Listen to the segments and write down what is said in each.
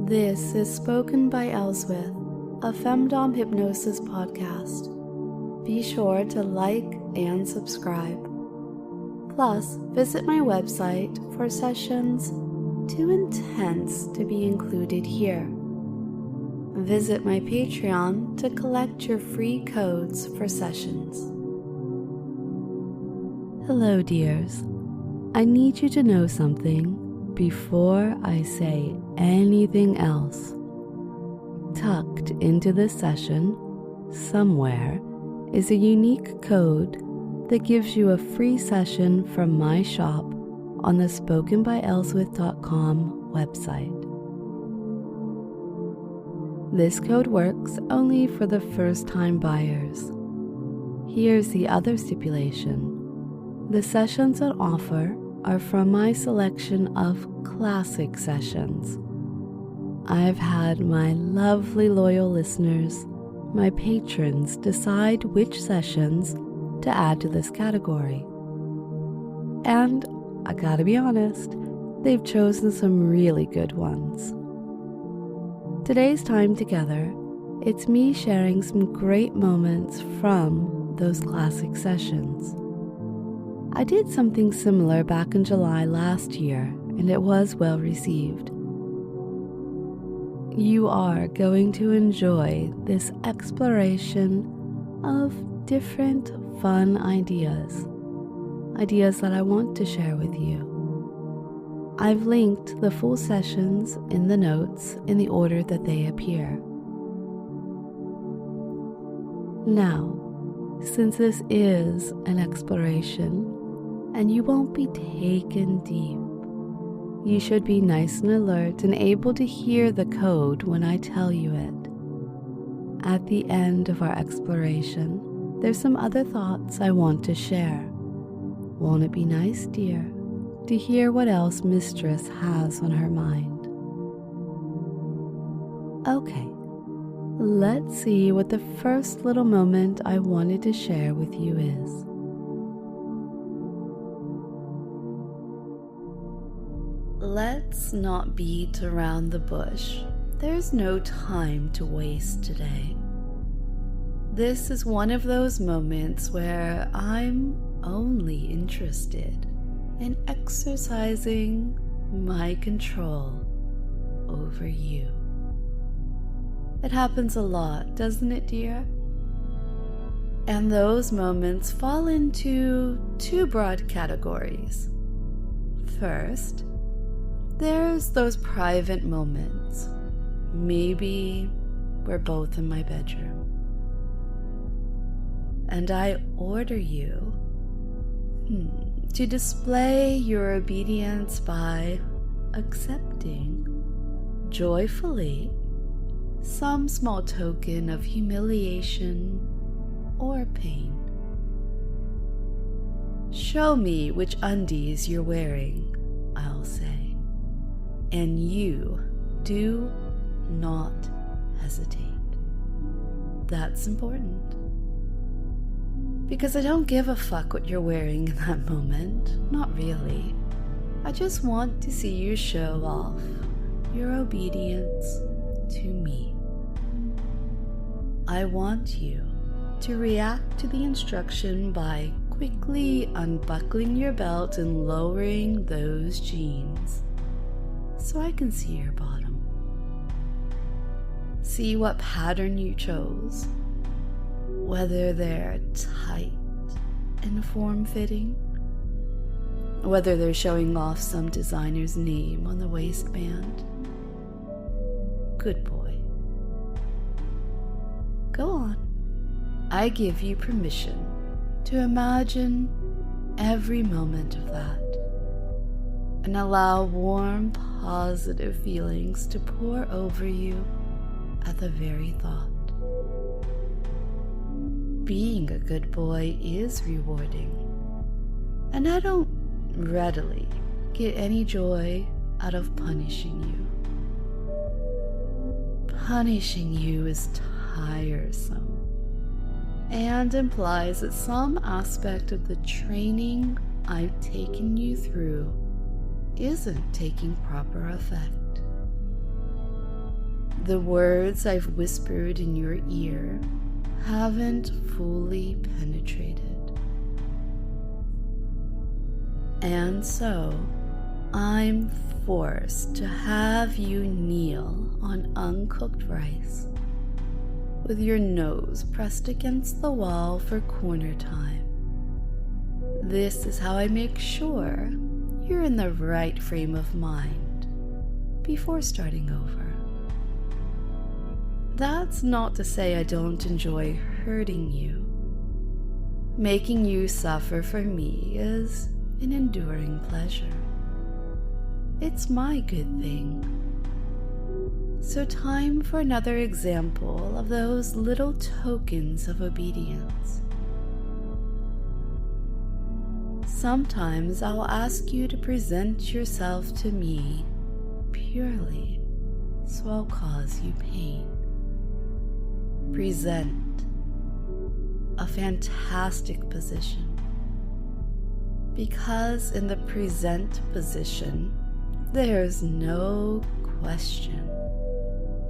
This is Spoken by Elswith, a Femdom Hypnosis podcast. Be sure to like and subscribe. Plus, visit my website for sessions too intense to be included here. Visit my Patreon to collect your free codes for sessions. Hello, dears. I need you to know something before I say anything else. Tucked into this session, somewhere, is a unique code that gives you a free session from my shop on the spokenbyelswith.com website. This code works only for the first-time buyers. Here's the other stipulation. The sessions on offer are from my selection of classic sessions. I've had my lovely loyal listeners, my patrons, decide which sessions to add to this category. And I gotta be honest, they've chosen some really good ones. Today's time together, it's me sharing some great moments from those classic sessions. I did something similar back in July last year, and it was well received. You are going to enjoy this exploration of different fun ideas that I want to share with you. I've linked the full sessions in the notes in the order that they appear. Now, since this is an exploration, and you won't be taken deep, you should be nice and alert and able to hear the code when I tell you it. At the end of our exploration, there's some other thoughts I want to share. Won't it be nice, dear, to hear what else Mistress has on her mind? Okay, let's see what the first little moment I wanted to share with you is. Let's not beat around the bush. There's no time to waste today. This is one of those moments where I'm only interested in exercising my control over you. It happens a lot, doesn't it, dear? And those moments fall into two broad categories. First, there's those private moments. Maybe we're both in my bedroom, and I order you to display your obedience by accepting, joyfully, some small token of humiliation or pain. Show me which undies you're wearing, I'll say. And you do not hesitate. That's important. Because I don't give a fuck what you're wearing in that moment. Not really. I just want to see you show off your obedience to me. I want you to react to the instruction by quickly unbuckling your belt and lowering those jeans, so I can see your bottom. See what pattern you chose, whether they're tight and form-fitting, whether they're showing off some designer's name on the waistband. Good boy. Go on. I give you permission to imagine every moment of that, and allow warm, positive feelings to pour over you at the very thought. Being a good boy is rewarding, and I don't readily get any joy out of punishing you. Punishing you is tiresome and implies that some aspect of the training I've taken you through isn't taking proper effect. The words I've whispered in your ear haven't fully penetrated. And so, I'm forced to have you kneel on uncooked rice, with your nose pressed against the wall for corner time. This is how I make sure you're in the right frame of mind before starting over. That's not to say I don't enjoy hurting you. Making you suffer for me is an enduring pleasure. It's my good thing. So time for another example of those little tokens of obedience. Sometimes I'll ask you to present yourself to me purely so I'll cause you pain. Present a fantastic position. Because in the present position, there's no question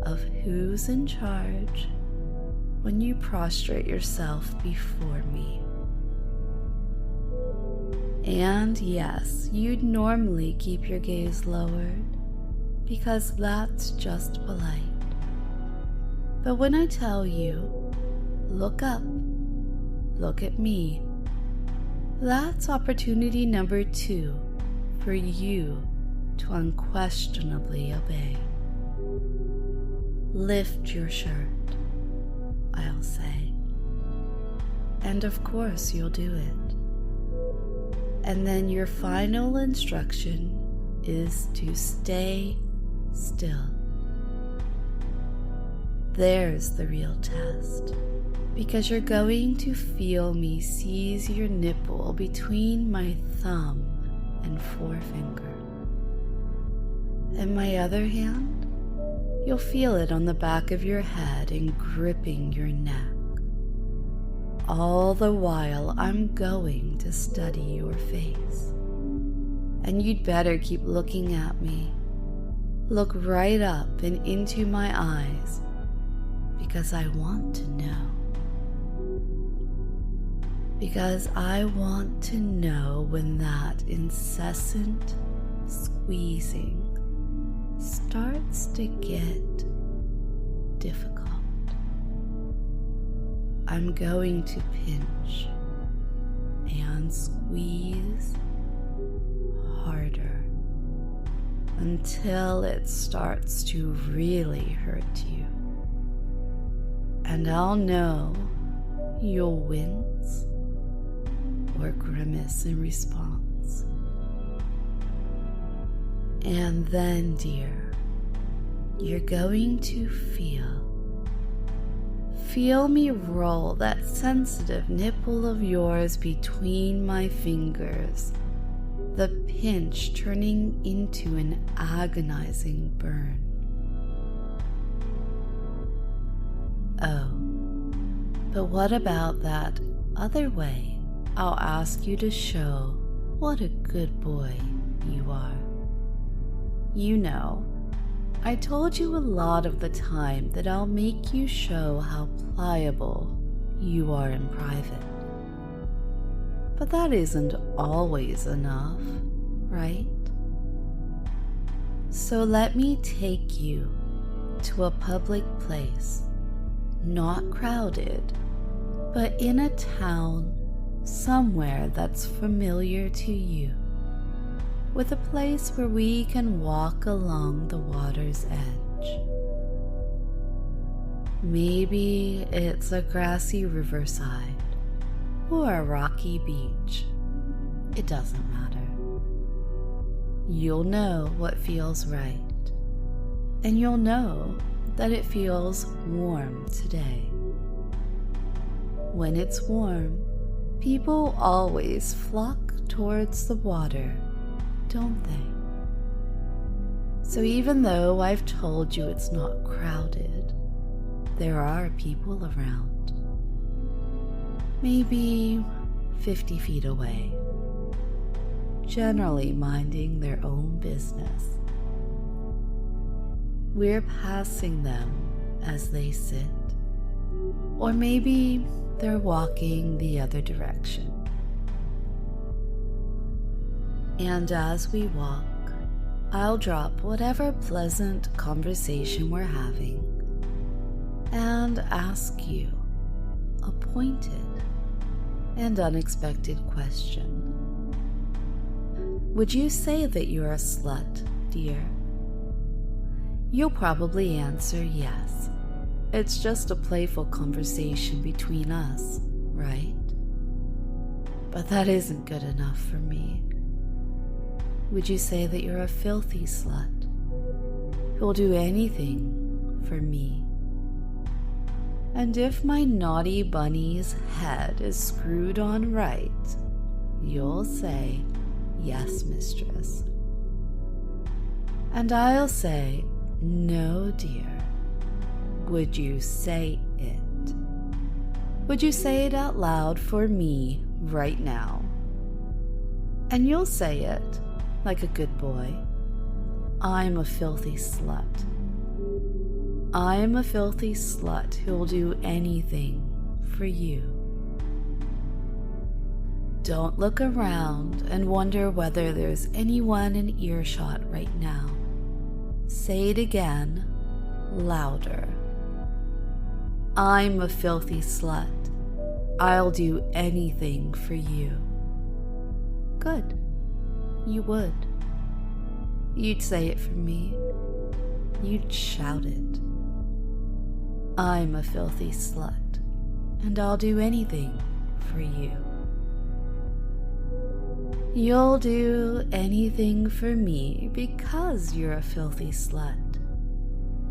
of who's in charge when you prostrate yourself before me. And yes, you'd normally keep your gaze lowered because that's just polite. But when I tell you, look up, look at me, that's opportunity number 2 for you to unquestionably obey. Lift your shirt, I'll say. And of course you'll do it. And then your final instruction is to stay still. There's the real test, because you're going to feel me seize your nipple between my thumb and forefinger. In my other hand, you'll feel it on the back of your head and gripping your neck. All the while, I'm going to study your face. And you'd better keep looking at me. Look right up and into my eyes, because I want to know. Because I want to know when that incessant squeezing starts to get difficult. I'm going to pinch and squeeze harder until it starts to really hurt you. And I'll know you'll wince or grimace in response. And then, dear, you're going to feel me roll that sensitive nipple of yours between my fingers, the pinch turning into an agonizing burn. Oh, but what about that other way I'll ask you to show what a good boy you are? You know, I told you a lot of the time that I'll make you show how pliable you are in private. But that isn't always enough, right? So let me take you to a public place, not crowded, but in a town somewhere that's familiar to you, with a place where we can walk along the water's edge. Maybe it's a grassy riverside or a rocky beach. It doesn't matter. You'll know what feels right, and you'll know that it feels warm today. When it's warm, people always flock towards the water, don't they? So even though I've told you it's not crowded, there are people around. Maybe 50 feet away, generally minding their own business. we're passing them as they sit. Or maybe they're walking the other direction. And as we walk, I'll drop whatever pleasant conversation we're having and ask you a pointed and unexpected question. Would you say that you're a slut, dear? You'll probably answer yes. It's just a playful conversation between us, right? But that isn't good enough for me. Would you say that you're a filthy slut who'll do anything for me? And if my naughty bunny's head is screwed on right, you'll say, yes, mistress. And I'll say, no, dear. Would you say it? Would you say it out loud for me right now? And you'll say it like a good boy. I'm a filthy slut. I'm a filthy slut who'll do anything for you. Don't look around and wonder whether there's anyone in earshot right now. Say it again, louder. I'm a filthy slut. I'll do anything for you. Good. You would. You'd say it for me. You'd shout it. I'm a filthy slut, and I'll do anything for you. You'll do anything for me because you're a filthy slut.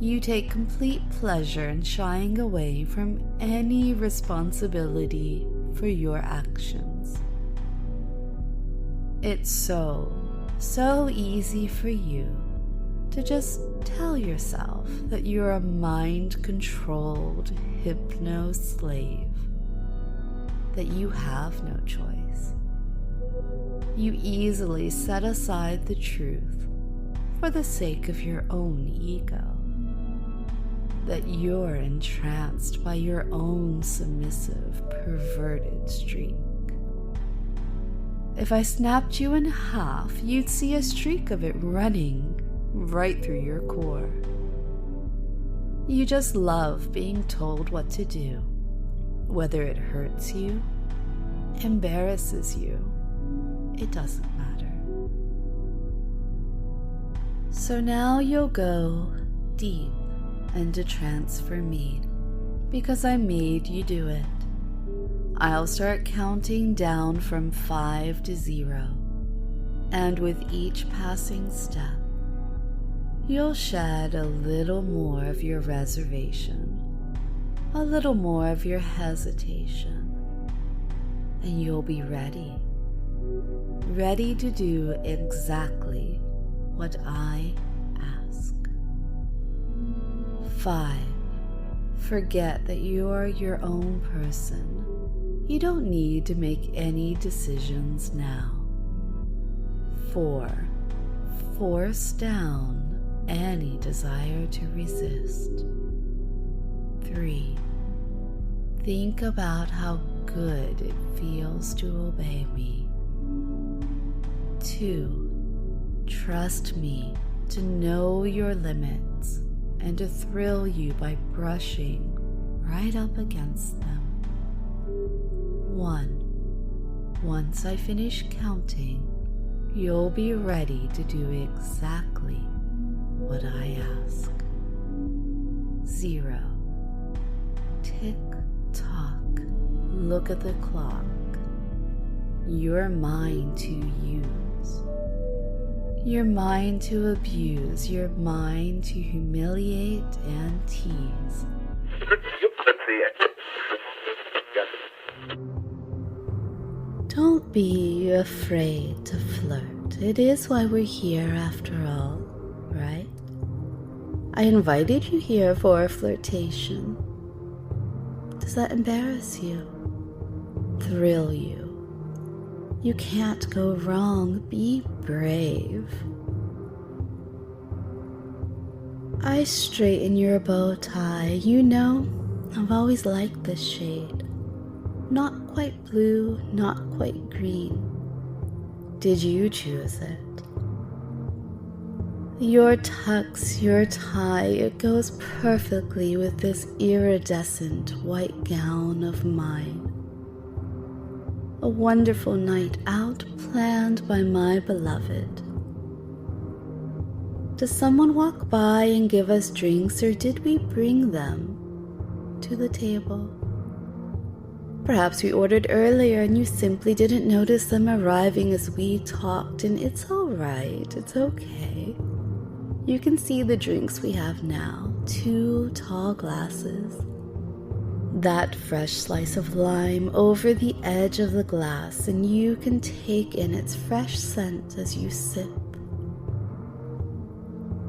You take complete pleasure in shying away from any responsibility for your actions. It's so easy for you to just tell yourself that you're a mind-controlled hypno slave, that you have no choice. You easily set aside the truth for the sake of your own ego, that you're entranced by your own submissive, perverted streak. If I snapped you in half, you'd see a streak of it running right through your core. You just love being told what to do, whether it hurts you, embarrasses you, it doesn't matter. So now you'll go deep into trance for me, because I made you do it. I'll start counting down from 5 to 0, and with each passing step, you'll shed a little more of your reservation, a little more of your hesitation, and you'll be ready to do exactly what I ask. 5. Forget that you're your own person. You don't need to make any decisions now. 4. Force down any desire to resist. 3. Think about how good it feels to obey me. 2. Trust me to know your limits and to thrill you by brushing right up against them. 1. Once I finish counting, you'll be ready to do exactly what I ask. 0. Tick tock. Look at the clock. You're mine to use. You're mine to abuse. You're mine to humiliate and tease. Don't be afraid to flirt. It is why we're here after all, right? I invited you here for a flirtation. Does that embarrass you? Thrill you? You can't go wrong. Be brave. I straighten your bow tie. You know, I've always liked this shade. Not quite blue, not quite green. Did you choose it? Your tux, your tie, it goes perfectly with this iridescent white gown of mine. A wonderful night out planned by my beloved. Does someone walk by and give us drinks, or did we bring them to the table? Perhaps we ordered earlier and you simply didn't notice them arriving as we talked, and it's all right, it's okay. You can see the drinks we have now, 2 tall glasses. That fresh slice of lime over the edge of the glass, and you can take in its fresh scent as you sip.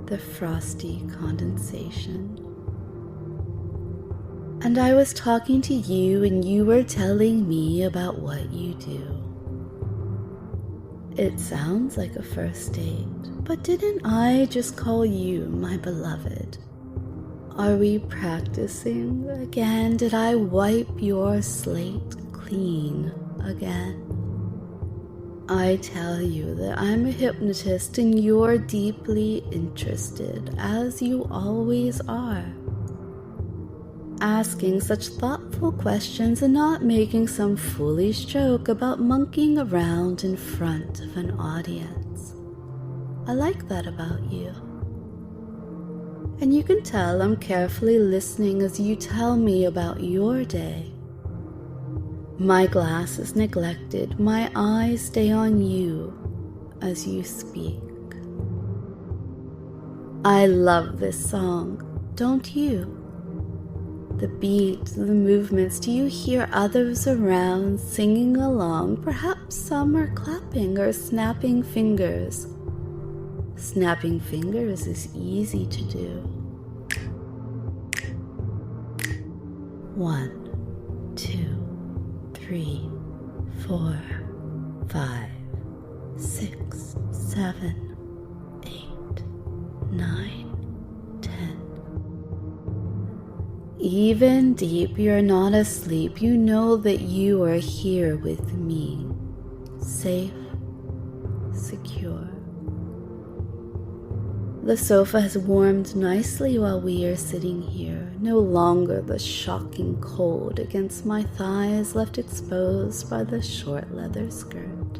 The frosty condensation. And I was talking to you and you were telling me about what you do. It sounds like a first date, but didn't I just call you my beloved? Are we practicing again? Did I wipe your slate clean again? I tell you that I'm a hypnotist and you're deeply interested, as you always are. Asking such thoughtful questions and not making some foolish joke about monkeying around in front of an audience. I like that about you. And you can tell I'm carefully listening as you tell me about your day. My glass is neglected, my eyes stay on you as you speak. I love this song, don't you? The beat, the movements, do you hear others around singing along? Perhaps some are clapping or snapping fingers. Snapping fingers is easy to do. 1, 2, 3, 4, 5, 6, 7, 8, 9, 10. Even deep, you're not asleep. You know that you are here with me, safe, secure. The sofa has warmed nicely while we are sitting here. No longer the shocking cold against my thighs left exposed by the short leather skirt.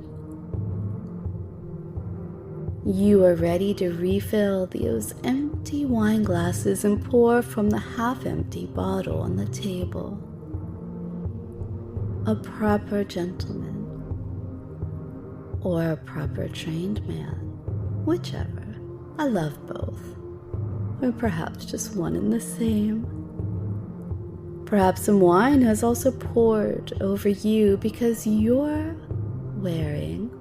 You are ready to refill those empty wine glasses and pour from the half-empty bottle on the table. A proper gentleman, or a proper trained man, whichever. I love both, or perhaps just one and the same. Perhaps some wine has also poured over you because you're wearing...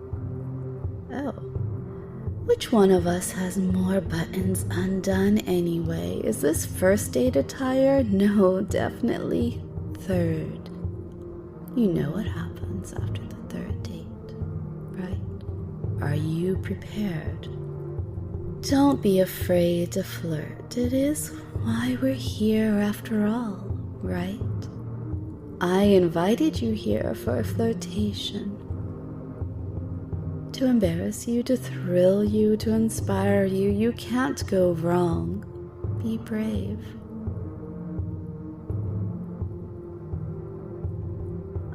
Oh, which one of us has more buttons undone anyway? Is this first date attire? No, definitely third. You know what happens after the third date, right? Are you prepared? Don't be afraid to flirt. It is why we're here after all, right? I invited you here for a flirtation. To embarrass you, to thrill you, to inspire you. You can't go wrong. Be brave.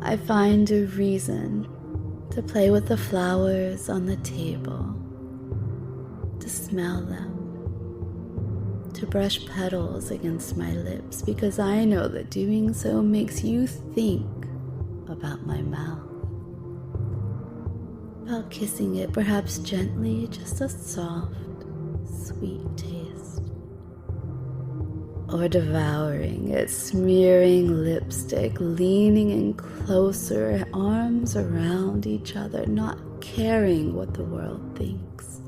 I find a reason to play with the flowers on the table, to smell them, to brush petals against my lips, because I know that doing so makes you think about my mouth. About kissing it, perhaps gently, just a soft, sweet taste. Or devouring it, smearing lipstick, leaning in closer, arms around each other, not caring what the world thinks.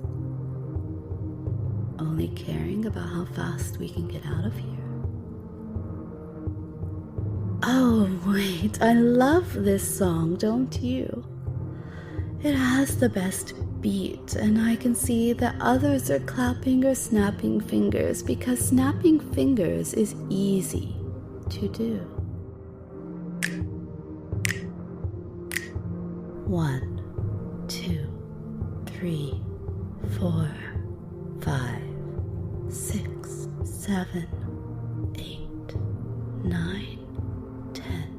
Only caring about how fast we can get out of here. Oh, wait, I love this song, don't you? It has the best beat, and I can see that others are clapping or snapping fingers because snapping fingers is easy to do. 1, 2, 3, 4, 5, 6, 7, 8, 9, 10.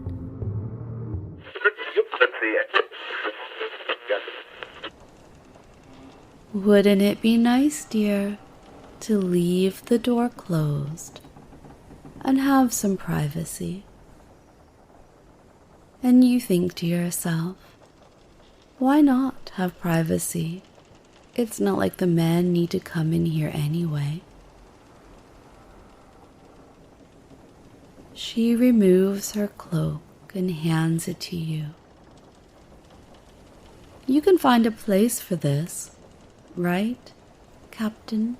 Wouldn't it be nice, dear, to leave the door closed and have some privacy? And you think to yourself, why not have privacy? It's not like the men need to come in here anyway. She removes her cloak and hands it to you. You can find a place for this, right, Captain?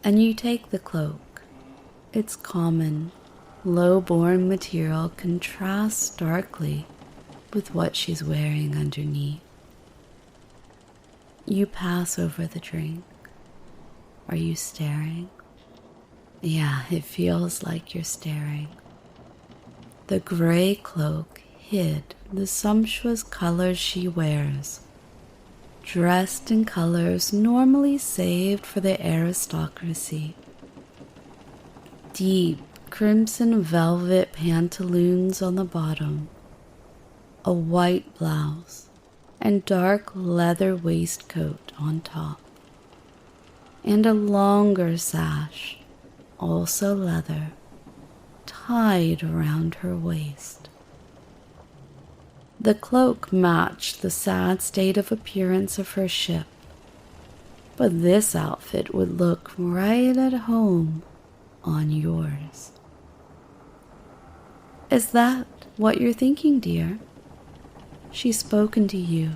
And you take the cloak. Its common, low-born material contrasts starkly with what she's wearing underneath. You pass over the drink. Are you staring? Yeah, it feels like you're staring. The gray cloak hid the sumptuous colors she wears, dressed in colors normally saved for the aristocracy. Deep crimson velvet pantaloons on the bottom, a white blouse, and dark leather waistcoat on top, and a longer sash, also leather, tied around her waist. The cloak matched the sad state of appearance of her ship, but this outfit would look right at home on yours. Is that what you're thinking, dear? She's spoken to you,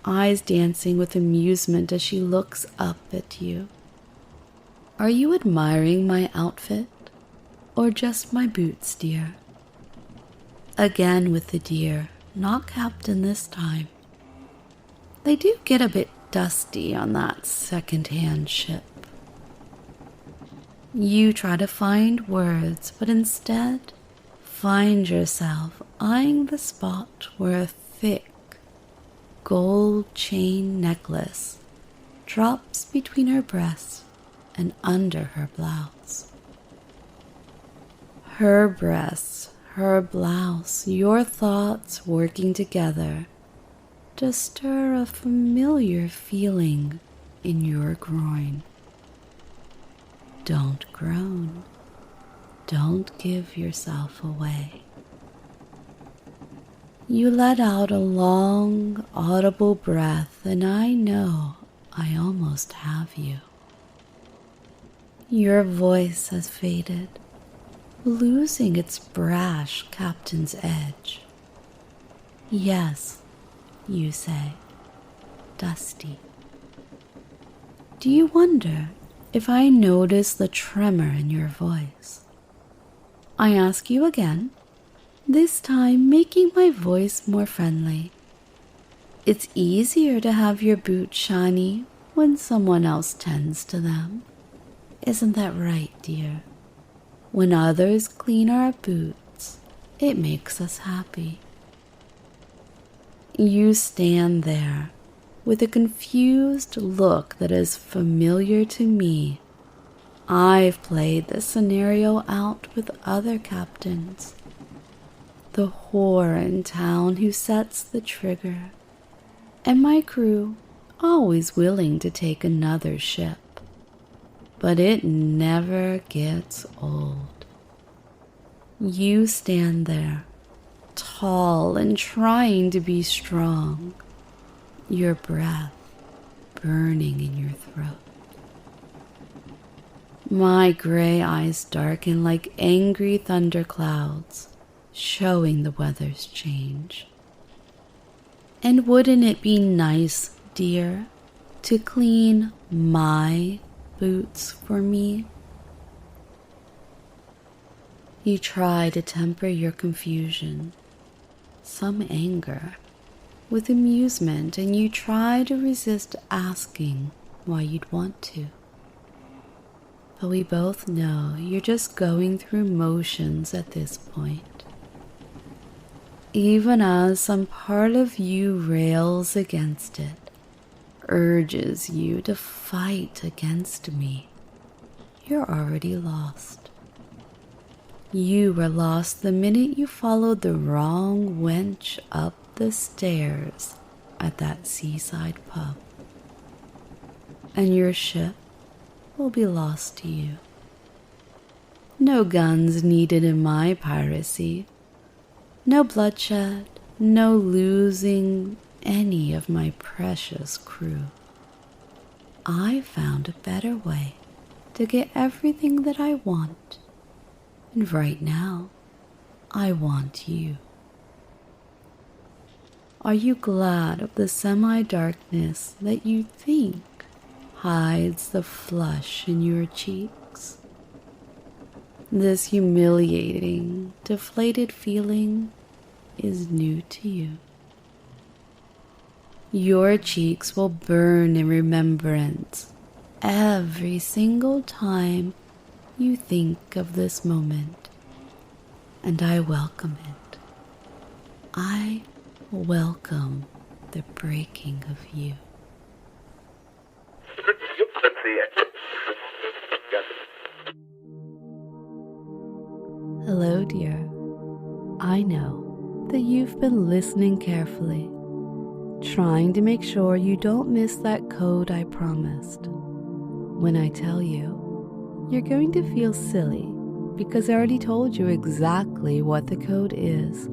eyes dancing with amusement as she looks up at you. Are you admiring my outfit, or just my boots, dear? Again with the dear, not Captain this time. They do get a bit dusty on that second-hand ship. You try to find words, but instead find yourself eyeing the spot where a thick gold chain necklace drops between her breasts and under her blouse. Her breasts, her blouse, your thoughts working together to stir a familiar feeling in your groin. Don't groan. Don't give yourself away. You let out a long, audible breath, and I know I almost have you. Your voice has faded, losing its brash captain's edge. Yes, you say, dusty. Do you wonder if I notice the tremor in your voice? I ask you again, this time making my voice more friendly. It's easier to have your boots shiny when someone else tends to them. Isn't that right, dear? When others clean our boots, it makes us happy. You stand there with a confused look that is familiar to me. I've played this scenario out with other captains. The whore in town who sets the trigger, and my crew always willing to take another ship. But it never gets old. You stand there, tall and trying to be strong, your breath burning in your throat. My gray eyes darken like angry thunderclouds, showing the weather's change. And wouldn't it be nice, dear, to clean my boots for me? You try to temper your confusion, some anger, with amusement, and you try to resist asking why you'd want to. But we both know you're just going through motions at this point. Even as some part of you rails against it, urges you to fight against me, you're already lost. You were lost the minute you followed the wrong wench up the stairs at that seaside pub. And your ship will be lost to you. No guns needed in my piracy. No bloodshed, no losing any of my precious crew. I found a better way to get everything that I want. And right now, I want you. Are you glad of the semi-darkness that you think hides the flush in your cheeks? This humiliating, deflated feeling is new to you. Your cheeks will burn in remembrance every single time you think of this moment, and I welcome it. I welcome the breaking of you. Hello, dear. I know that you've been listening carefully, trying to make sure you don't miss that code I promised. When I tell you, you're going to feel silly because I already told you exactly what the code is,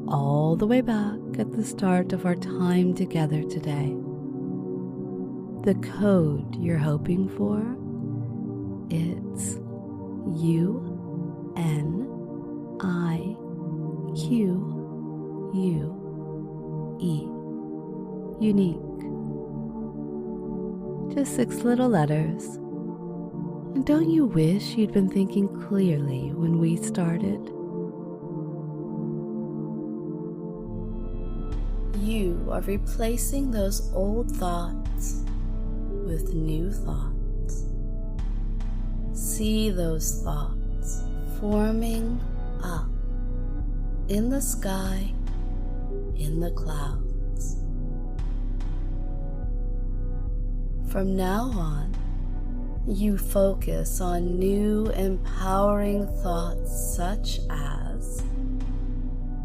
all the way back at the start of our time together today. The code you're hoping for, it's UNIQUE. Unique. Just 6 little letters. And don't you wish you'd been thinking clearly when we started? You are replacing those old thoughts with new thoughts. See those thoughts forming up in the sky, in the clouds. From now on, you focus on new empowering thoughts such as,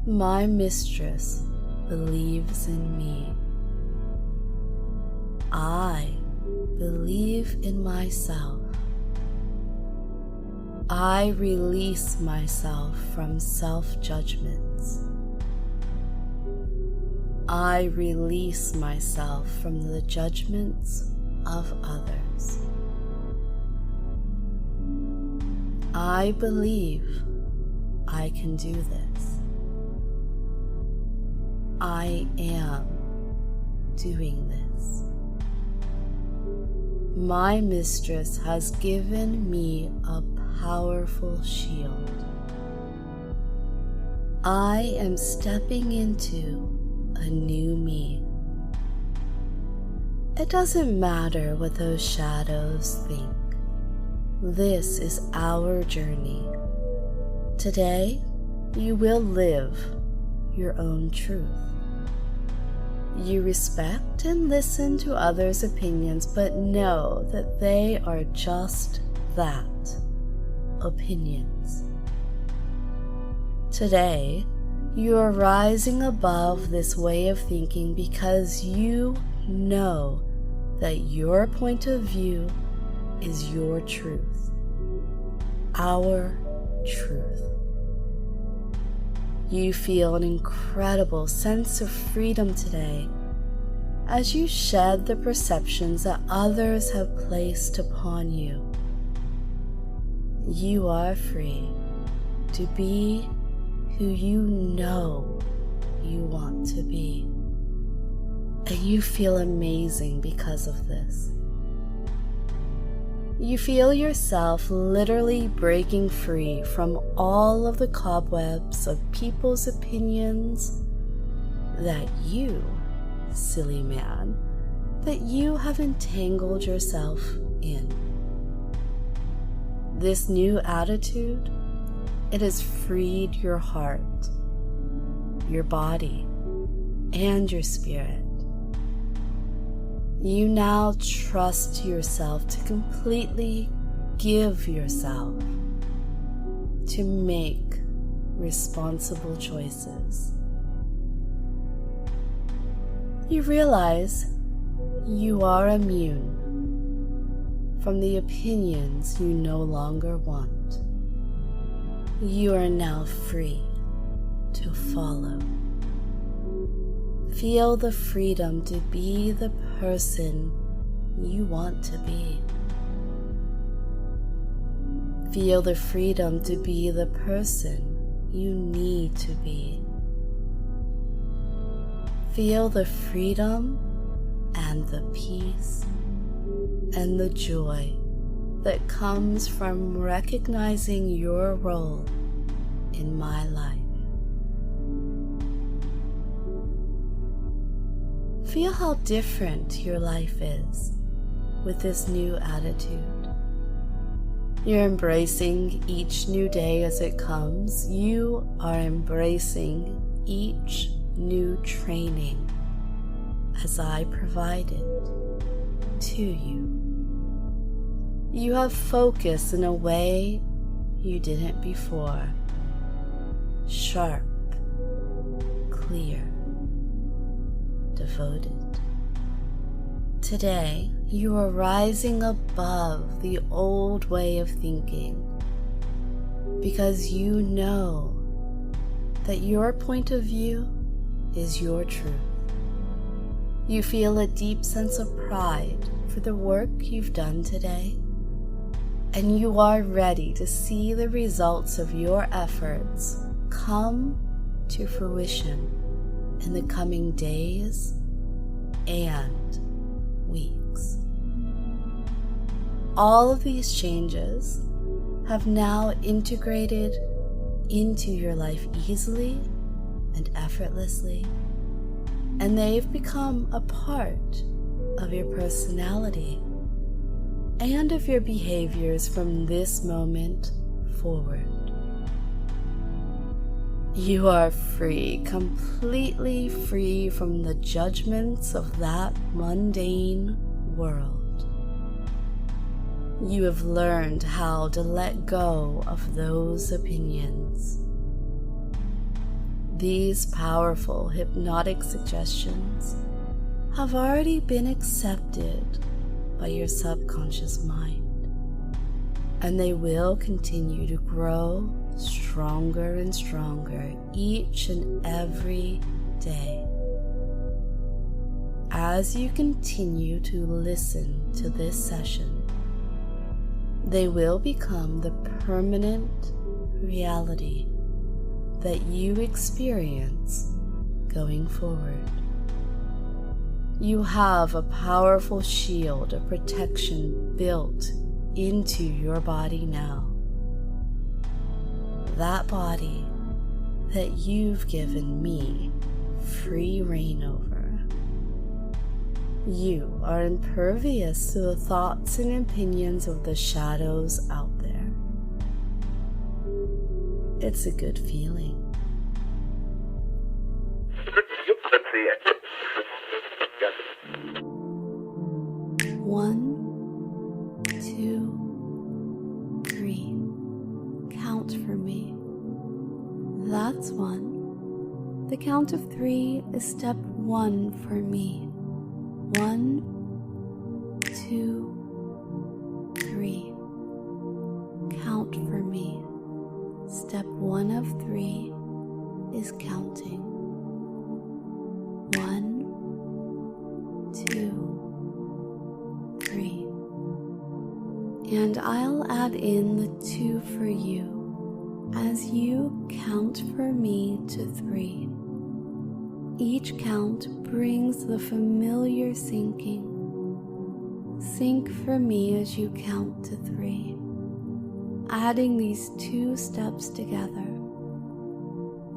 my mistress believes in me. I believe in myself. I release myself from self-judgments. I release myself from the judgments of others. I believe I can do this. I am doing this. My mistress has given me a powerful shield. I am stepping into a new me. It doesn't matter what those shadows think. This is our journey. Today, you will live your own truth. You respect and listen to others' opinions, but know that they are just that, opinions. Today, you are rising above this way of thinking because you know that your point of view is your truth, our truth. You feel an incredible sense of freedom today as you shed the perceptions that others have placed upon you. You are free to be who you know you want to be. And you feel amazing because of this. You feel yourself literally breaking free from all of the cobwebs of people's opinions that you silly man that you have entangled yourself in. This new attitude, it has freed your heart, your body, and your spirit. You now trust yourself to completely give yourself to make responsible choices. You realize you are immune from the opinions you no longer want. You are now free to follow. Feel the freedom to be the person you want to be. Feel the freedom to be the person you need to be. Feel the freedom and the peace and the joy that comes from recognizing your role in my life. Feel how different your life is with this new attitude. You're embracing each new day as it comes. You are embracing each new training as I provide it to you. You have focus in a way you didn't before. Sharp, clear, devoted. Today, you are rising above the old way of thinking because you know that your point of view is your truth. You feel a deep sense of pride for the work you've done today, and you are ready to see the results of your efforts come to fruition in the coming days and weeks. All of these changes have now integrated into your life easily and effortlessly, and they've become a part of your personality and of your behaviors from this moment forward. You are free, completely free from the judgments of that mundane world. You have learned how to let go of those opinions. These powerful hypnotic suggestions have already been accepted by your subconscious mind, and they will continue to grow stronger and stronger each and every day. As you continue to listen to this session, they will become the permanent reality that you experience going forward. You have a powerful shield of protection built into your body now. That body that you've given me free reign over. You are impervious to the thoughts and opinions of the shadows out there. It's a good feeling. One, two, three. Count for me. That's one. The count of three is step one for me. 1, 2, 3. Count for me. Step 1 of 3 is counting. 1, 2, 3. And I'll add in the 2 for you as you count for me to 3. Each count brings the familiar sinking. Sink for me as you count to 3, adding these 2 steps together.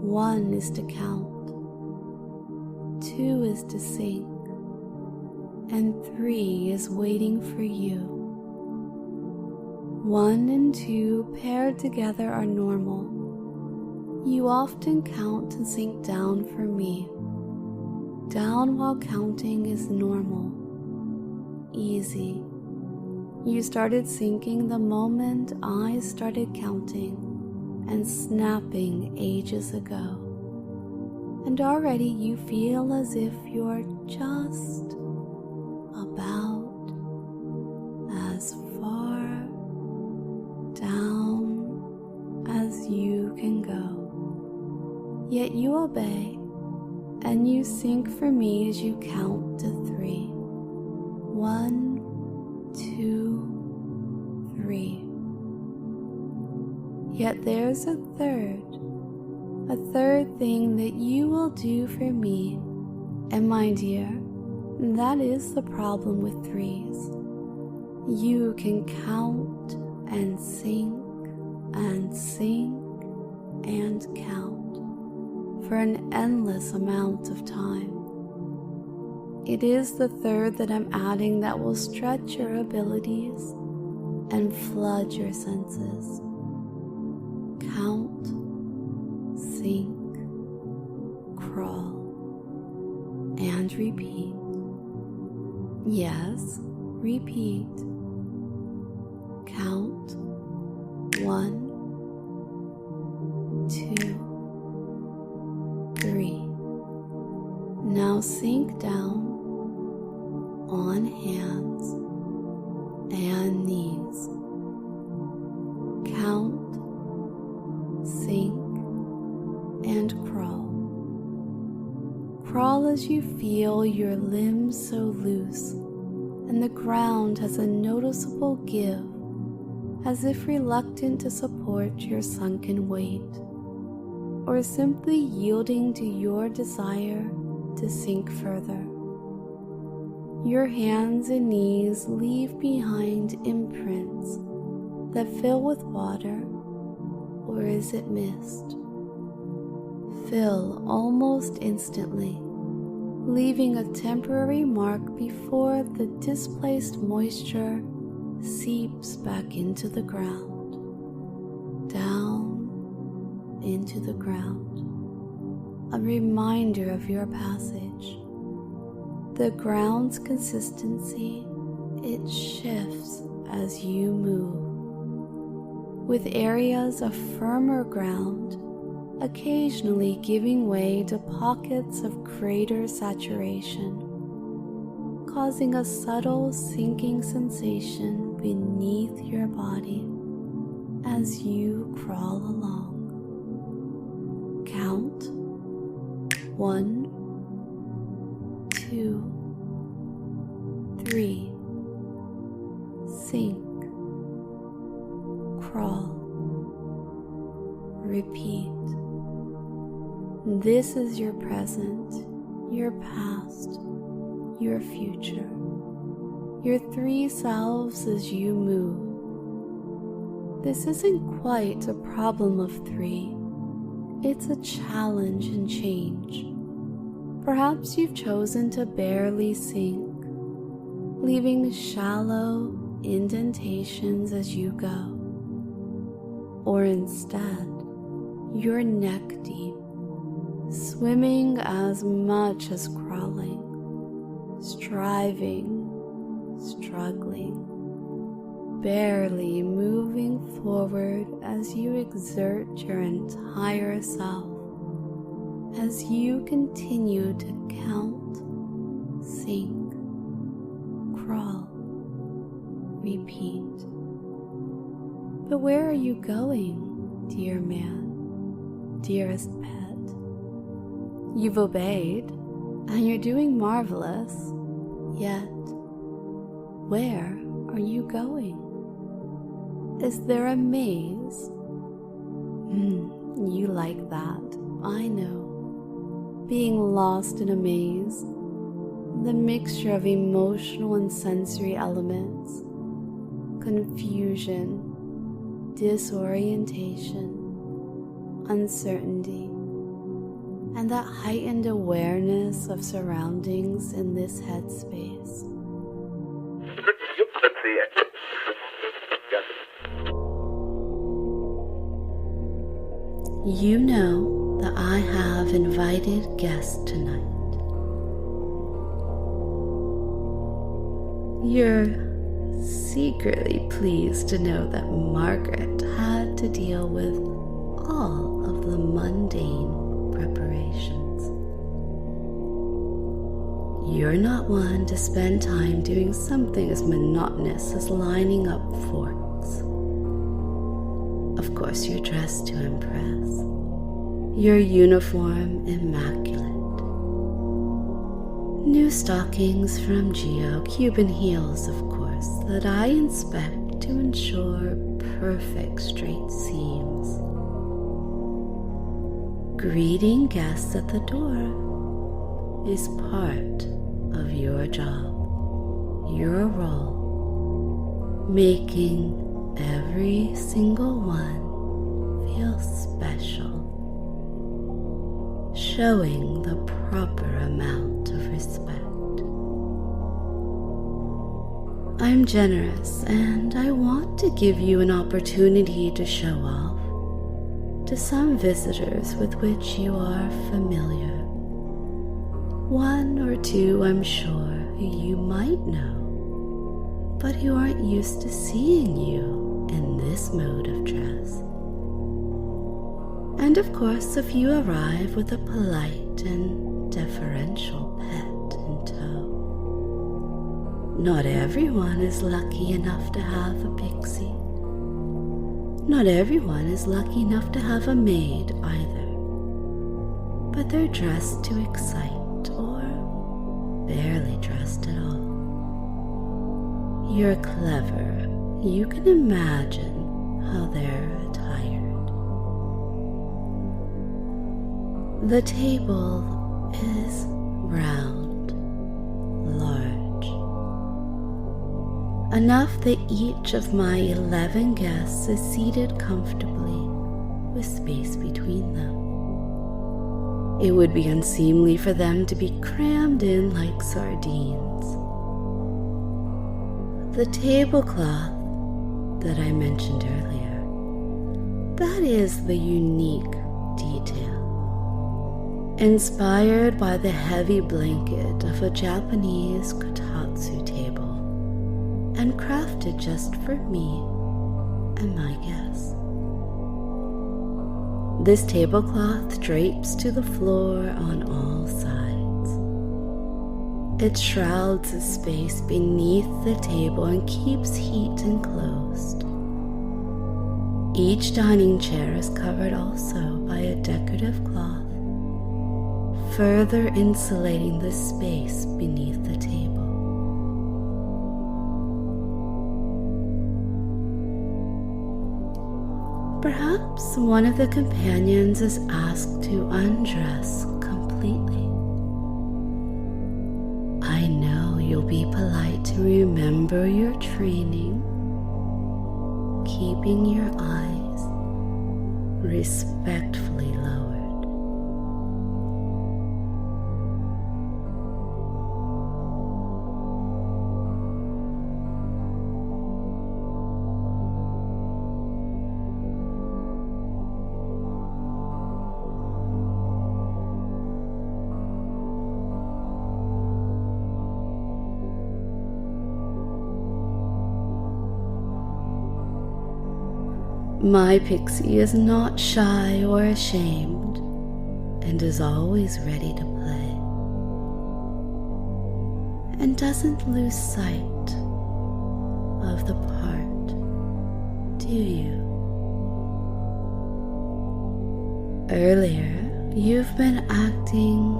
1 is to count. 2 is to sink, and 3 is waiting for you. 1 and 2 paired together are normal. You often count and sink down for me. Down while counting is normal, easy. You started sinking the moment I started counting and snapping ages ago. And already you feel as if you're just about as far down as you can go. Yet you obey and you sink for me as you count to 3. 1, 2, 3. Yet there's a third thing that you will do for me, and my dear, that is the problem with 3s. You can count and sink and sink and count for an endless amount of time. It is the third that I'm adding that will stretch your abilities and flood your senses. Count, sink, crawl, and repeat. Yes, repeat. Count 1, 2, 3. Now sink down on hands and knees. Count, sink, and crawl. Crawl as you feel your limbs so loose and the ground has a noticeable give, as if reluctant to support your sunken weight, or simply yielding to your desire to sink further. Your hands and knees leave behind imprints that fill with water, or is it mist? Fill almost instantly, leaving a temporary mark before the displaced moisture seeps back into the ground, down into the ground, a reminder of your passage. The ground's consistency, it shifts as you move, with areas of firmer ground occasionally giving way to pockets of greater saturation, causing a subtle sinking sensation beneath your body as you crawl along. Count 1, 2, 3. Sink, crawl, repeat. This is your present, your past, your future, your 3 selves as you move. This isn't quite a problem of 3. It's a challenge and change. Perhaps you've chosen to barely sink, leaving shallow indentations as you go. Or instead, you're neck deep, swimming as much as crawling, striving, struggling, barely moving forward as you exert your entire self, as you continue to count, sink, crawl, repeat. But where are you going, dear man, dearest pet? You've obeyed, and you're doing marvelous, yet where are you going? Is there a maze? You like that, I know. Being lost in a maze, the mixture of emotional and sensory elements, confusion, disorientation, uncertainty, and that heightened awareness of surroundings in this headspace. You know that I have invited guests tonight. You're secretly pleased to know that Margaret had to deal with all of the mundane preparations. You're not one to spend time doing something as monotonous as lining up forks. Of course, you're dressed to impress. Your uniform immaculate. New stockings from Geo, Cuban heels, of course, that I inspect to ensure perfect straight seams. Greeting guests at the door is part of your job, your role, making every single one feel special, showing the proper amount of respect. I'm generous and I want to give you an opportunity to show off to some visitors with which you are familiar. One or two, I'm sure, who you might know, but who aren't used to seeing you in this mode of dress. And of course, if you arrive with a polite and deferential pet in tow. Not everyone is lucky enough to have a pixie. Not everyone is lucky enough to have a maid either. But they're dressed to excite or barely dressed at all. You're clever. You can imagine how they're attired. The table is round, large, enough that each of my 11 guests is seated comfortably with space between them. It would be unseemly for them to be crammed in like sardines. The tablecloth that I mentioned earlier, that is the unique detail. Inspired by the heavy blanket of a Japanese kotatsu table and crafted just for me and my guests. This tablecloth drapes to the floor on all sides. It shrouds the space beneath the table and keeps heat enclosed. Each dining chair is covered also by a decorative cloth, further insulating the space beneath the table. Perhaps one of the companions is asked to undress completely. I know you'll be polite to remember your training, keeping your eyes respectfully lowered. My pixie is not shy or ashamed and is always ready to play and doesn't lose sight of the part, do you? Earlier, you've been acting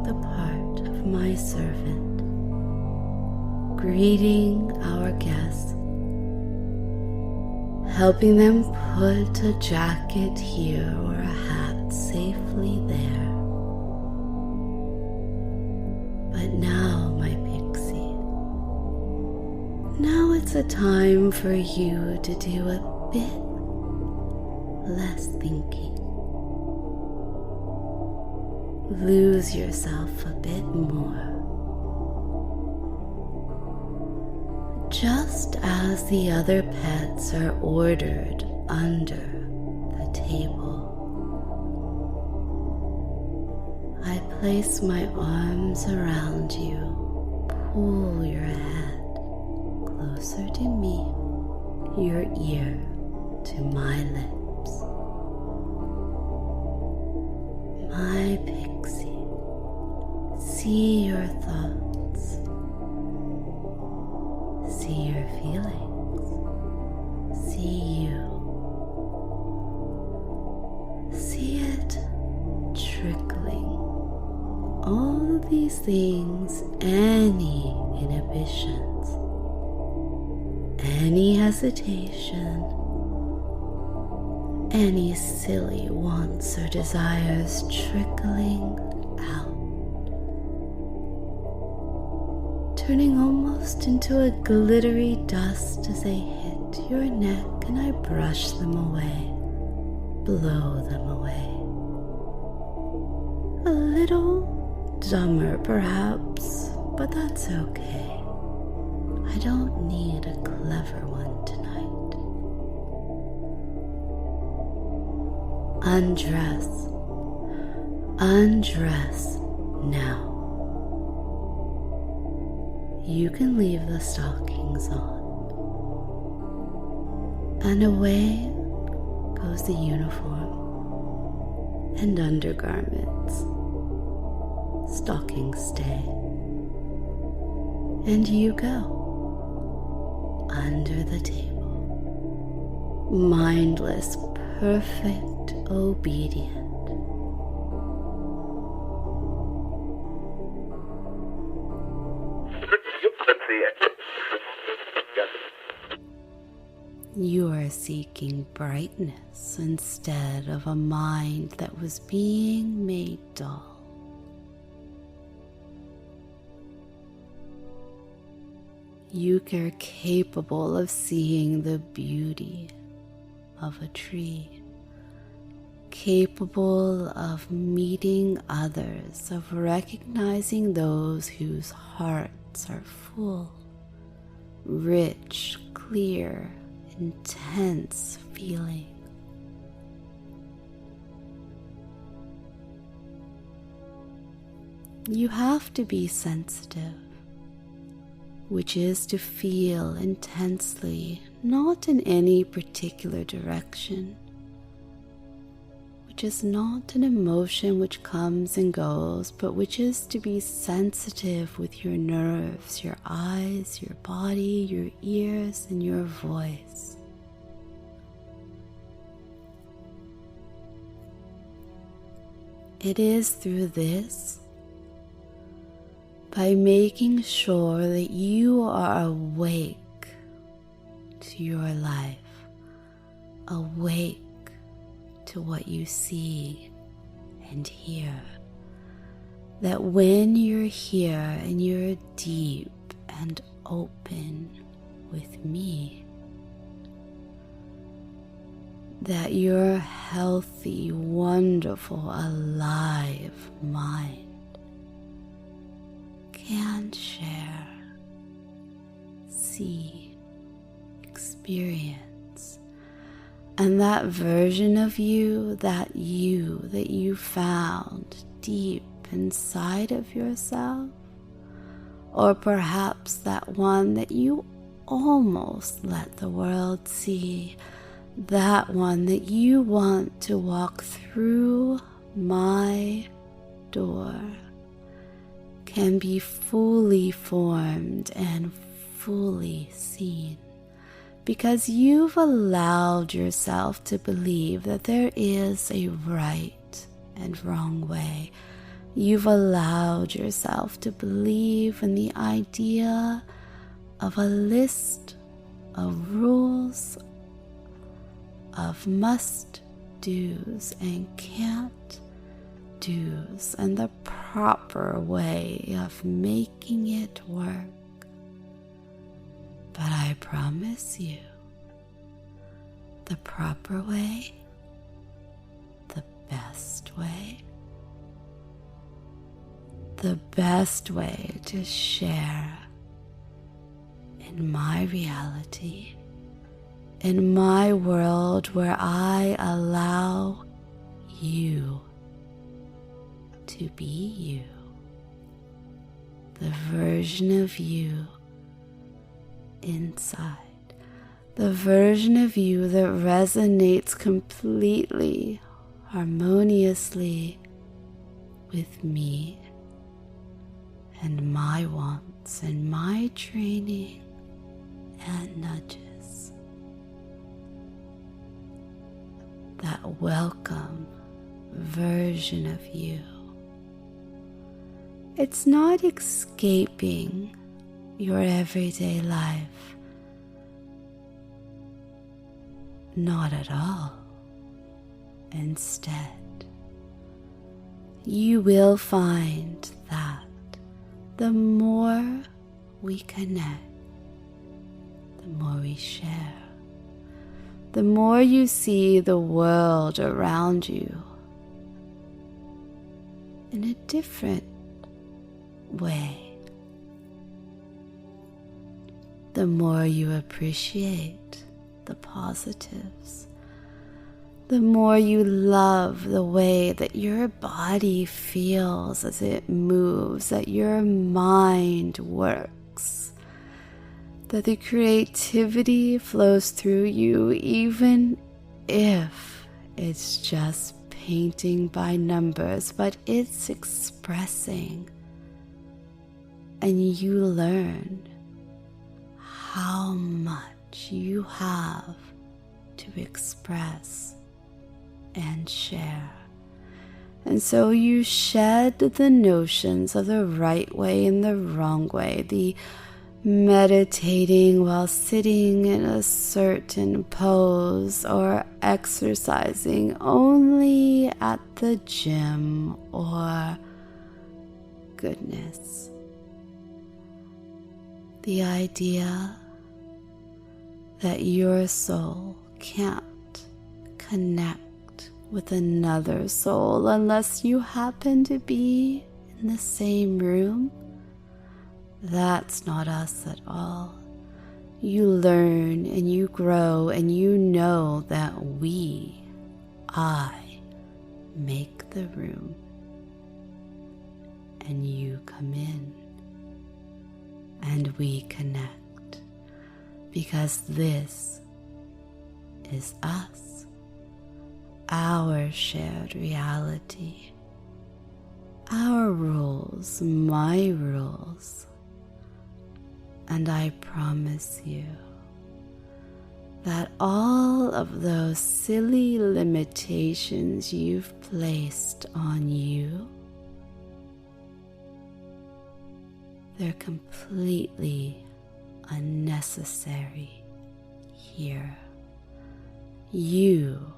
the part of my servant, greeting our guests, helping them put a jacket here or a hat safely there. But now, my pixie, now it's a time for you to do a bit less thinking. lose yourself a bit more. Just as the other pets are ordered under the table, I place my arms around you, pull your head closer to me, your ear to my lips. My pixie, see your thoughts, see your feelings, see you. See it trickling. All of these things, any inhibitions, any hesitation, any silly wants or desires trickling out, turning almost into a glittery dust as they hit your neck, and I brush them away, blow them away. A little dumber perhaps, but that's okay. I don't need a clever one tonight. Undress. Undress now. You can leave the stockings on. And away goes the uniform and undergarments. Stockings stay. And you go under the table, mindless, perfect, obedient. You are seeking brightness instead of a mind that was being made dull. You are capable of seeing the beauty of a tree, capable of meeting others, of recognizing those whose hearts are full, rich, clear, intense feeling. You have to be sensitive, which is to feel intensely, not in any particular direction, which is not an emotion which comes and goes, but which is to be sensitive with your nerves, your eyes, your body, your ears, and your voice. It is through this, by making sure that you are awake to your life, awake to what you see and hear, that when you're here and you're deep and open with me, that your healthy, wonderful, alive mind can share, see, experience, and that version of you that you found deep inside of yourself, or perhaps that one that you almost let the world see, that one that you want to walk through my door, can be fully formed and fully seen, because you've allowed yourself to believe that there is a right and wrong way. You've allowed yourself to believe in the idea of a list of rules, of must-dos and can't-dos, and the proper way of making it work. But I promise you, the proper way, the best way, the best way to share in my reality, in my world where I allow you to be you, the version of you inside, the version of you that resonates completely, harmoniously with me and my wants and my training and nudges. That welcome version of you. It's not escaping your everyday life. Not at all. Instead, you will find that the more we connect, the more we share, the more you see the world around you in a different way, the more you appreciate the positives, the more you love the way that your body feels as it moves, that your mind works, that the creativity flows through you, even if it's just painting by numbers, but it's expressing, and you learn how much you have to express and share. And so you shed the notions of the right way and the wrong way, the meditating while sitting in a certain pose or exercising only at the gym, or goodness, the idea that your soul can't connect with another soul unless you happen to be in the same room. That's not us at all. You learn and you grow and you know that I make the room, and you come in and we connect, because this is us, our shared reality, our rules, my rules. And I promise you that all of those silly limitations you've placed on you, they're completely unnecessary here. You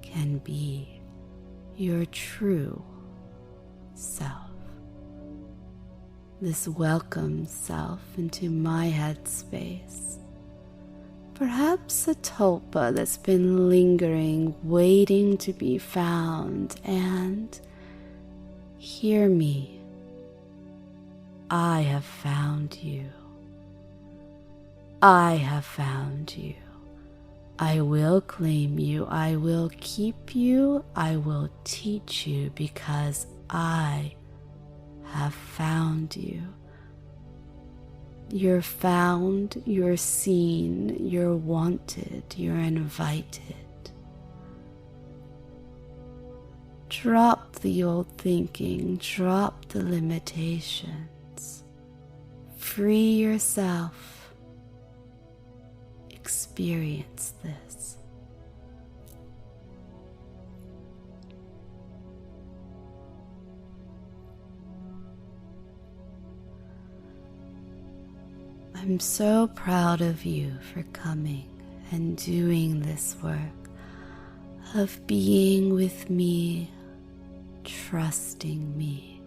can be your true self. This welcomes self into my headspace. Perhaps a tulpa that's been lingering, waiting to be found, and hear me. I have found you. I have found you. I will claim you. I will keep you. I will teach you, because I have found you. You're found, you're seen, you're wanted, you're invited. Drop the old thinking, drop the limitations. Free yourself. Experience this. I'm so proud of you for coming and doing this work of being with me, trusting me,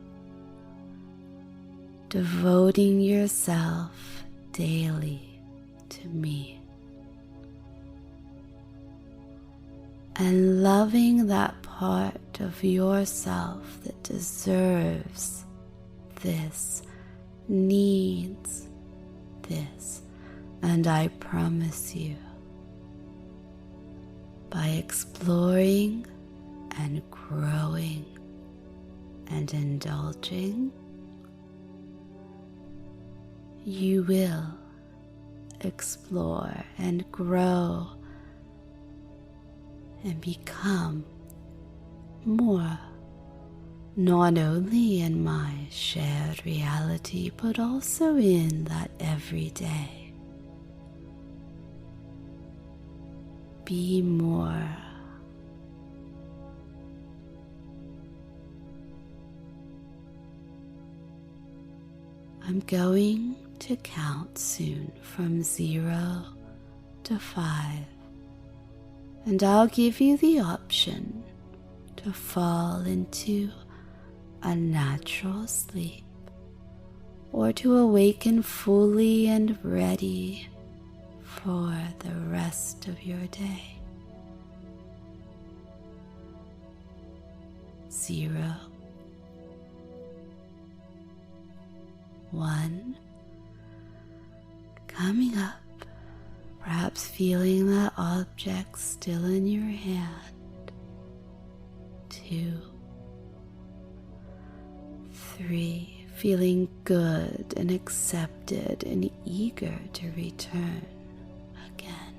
devoting yourself daily to me, and loving that part of yourself that deserves this, needs this, and I promise you, by exploring and growing and indulging, you will explore and grow and become more, not only in my shared reality, but also in that everyday. Be more. I'm going to count soon from 0 to 5, and I'll give you the option to fall into a natural sleep or to awaken fully and ready for the rest of your day. 0, 1, coming up, perhaps feeling that object still in your hand. 2, 3, feeling good and accepted and eager to return again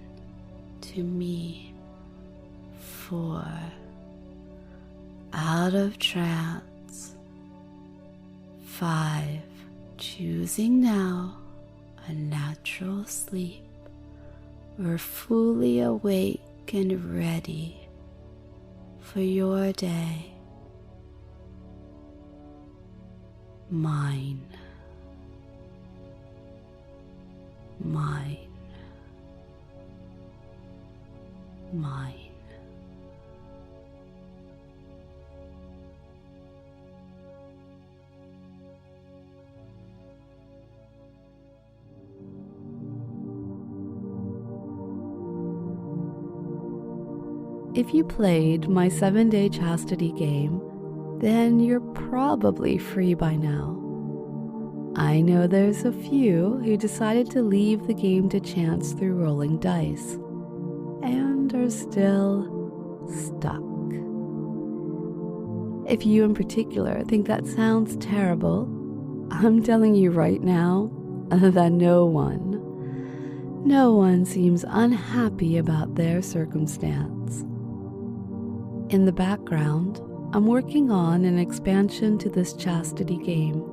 to me. 4, out of trance. 5, choosing now a natural sleep or fully awake and ready for your day. Mine. Mine. Mine. If you played my 7-day chastity game, then you're probably free by now. I know there's a few who decided to leave the game to chance through rolling dice and are still stuck. If you in particular think that sounds terrible, I'm telling you right now that no one seems unhappy about their circumstance. In the background, I'm working on an expansion to this chastity game.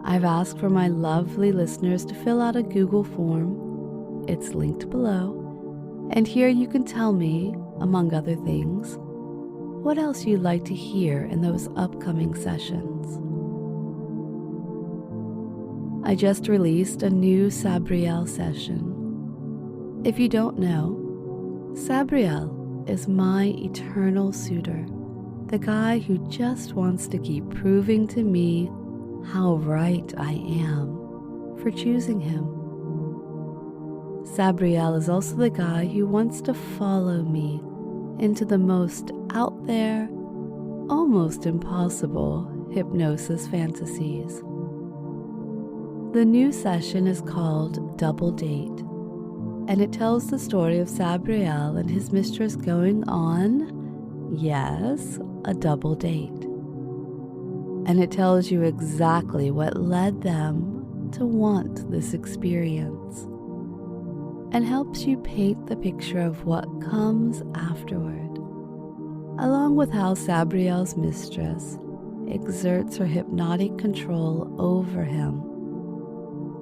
I've asked for my lovely listeners to fill out a Google form. It's linked below. And here you can tell me, among other things, what else you'd like to hear in those upcoming sessions. I just released a new Sabriel session. If you don't know, Sabriel is my eternal suitor, the guy who just wants to keep proving to me how right I am for choosing him. Sabriel is also the guy who wants to follow me into the most out there, almost impossible hypnosis fantasies. The new session is called Double Date, and it tells the story of Sabriel and his mistress going on, yes, a double date. And it tells you exactly what led them to want this experience, and helps you paint the picture of what comes afterward, along with how Sabriel's mistress exerts her hypnotic control over him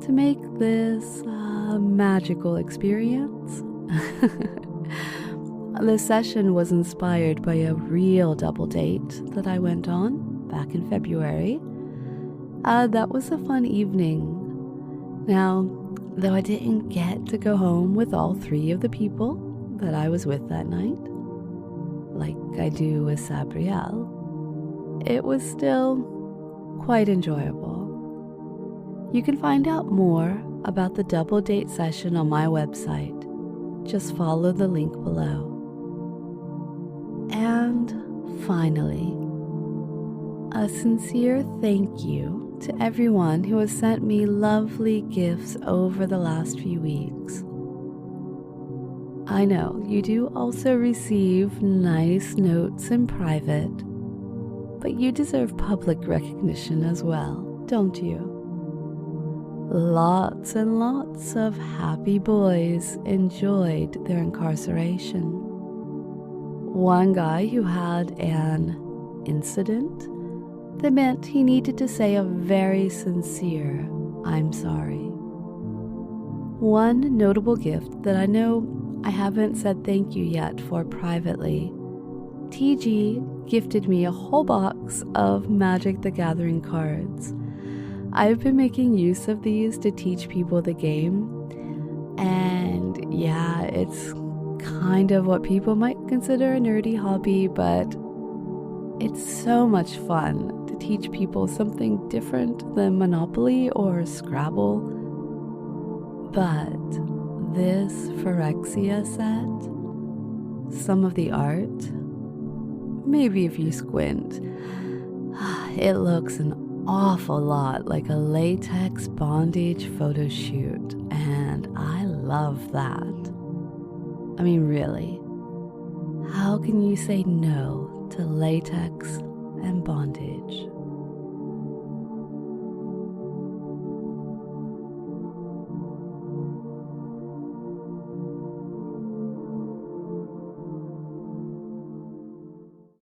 to make this a magical experience. The session was inspired by a real double date that I went on back in February. That was a fun evening. Now, though I didn't get to go home with all 3 of the people that I was with that night, like I do with Sabriel, it was still quite enjoyable. You can find out more about the double date session on my website. Just follow the link below. And finally, a sincere thank you to everyone who has sent me lovely gifts over the last few weeks. I know you do also receive nice notes in private, but you deserve public recognition as well, don't you? Lots and lots of happy boys enjoyed their incarceration. One guy who had an incident that meant he needed to say a very sincere "I'm sorry." One notable gift that I know I haven't said thank you yet for privately, TG gifted me a whole box of Magic the Gathering cards. I've been making use of these to teach people the game, and yeah, it's kind of what people might consider a nerdy hobby, but it's so much fun to teach people something different than Monopoly or Scrabble. But this Phyrexia set, some of the art, maybe if you squint, it looks an awful lot like a latex bondage photo shoot, and I love that. I mean, really, how can you say no to latex and bondage?